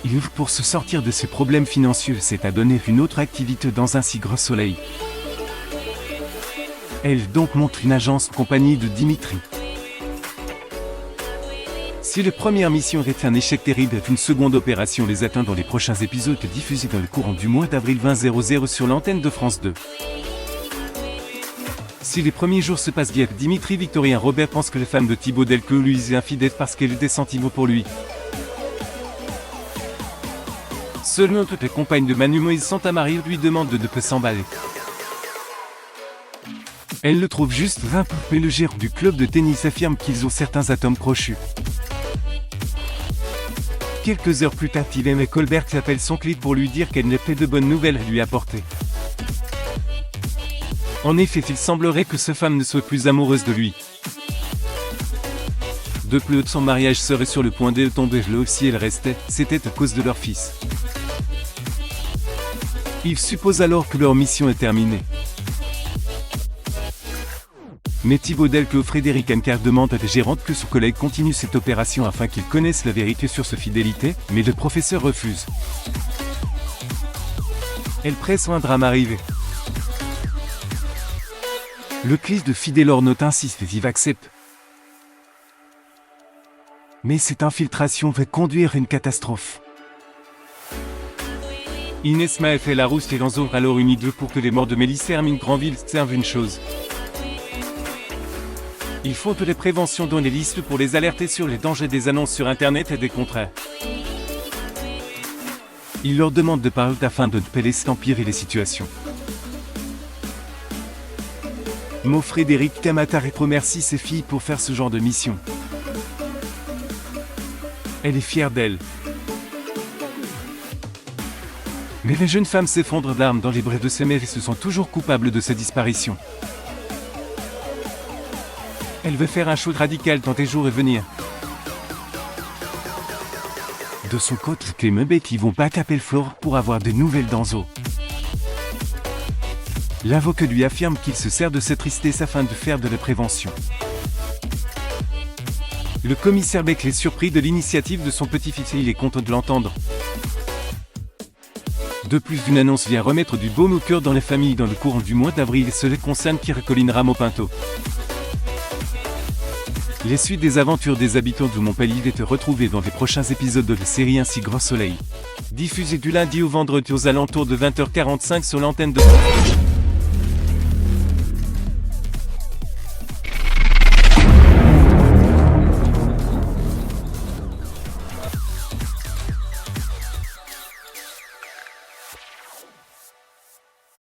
Il ouvre pour se sortir de ses problèmes financiers, c'est à donner une autre activité dans un si gros soleil. Elle donc montre une agence en compagnie de Dimitri. Si la première mission est un échec terrible, une seconde opération les atteint dans les prochains épisodes diffusés dans le courant du mois d'avril 2000 sur l'antenne de France 2. Si les premiers jours se passent bien, Dimitri Victorien Robert pense que la femme de Thibaut Delcourt lui est infidèle parce qu'elle a des sentiments pour lui. Seulement toutes les compagnes de Manu Moïse Santamaria lui demandent de ne pas s'emballer. Elle le trouve juste un peu, mais le gérant du club de tennis affirme qu'ils ont certains atomes crochus. Quelques heures plus tard, Tivem et Colbert appellent son client pour lui dire qu'elle n'a pas de bonnes nouvelles à lui apporter. En effet, il semblerait que sa femme ne soit plus amoureuse de lui. De plus, son mariage serait sur le point de tomber là si elle restait, c'était à cause de leur fils. Il suppose alors que leur mission est terminée. Mais Thibaut Delcourt Frédéric Ancard demande à la gérante que son collègue continue cette opération afin qu'il connaisse la vérité sur sa fidélité, mais le professeur refuse. Elle presse un drame arrivé. Le client de Fidélor note insiste et Viv accepte. Mais cette infiltration va conduire à une catastrophe. Inès Maël fait la rousse et Lanzo alors unis deux pour que les morts de Mélissa Hermine Granville servent une chose. Il faut de la prévention dans les listes pour les alerter sur les dangers des annonces sur internet et des contrats. Il leur demande de parler afin de ne pas laisser empirer les situations. Mo Frédéric Camatar remercie ses filles pour faire ce genre de mission. Elle est fière d'elle. Mais les jeunes femmes s'effondrent d'armes dans les bras de ses mères et se sont toujours coupables de sa disparition. Elle veut faire un choix radical dans les jours à venir. De son côté, Clément Beck vont pas taper le fort pour avoir des nouvelles d'Enzo. L'avocat lui affirme qu'il se sert de cette tristesse afin de faire de la prévention. Le commissaire Beck est surpris de l'initiative de son petit-fils et il est content de l'entendre. De plus, une annonce vient remettre du baume au cœur dans la famille dans le courant du mois d'avril et cela concerne Pierre-Colline Rameau-Pinto. Les suites des aventures des habitants de Montpellier est retrouvées dans les prochains épisodes de la série Ainsi Gros Soleil. Diffusée du lundi au vendredi aux alentours de 20h45 sur l'antenne de...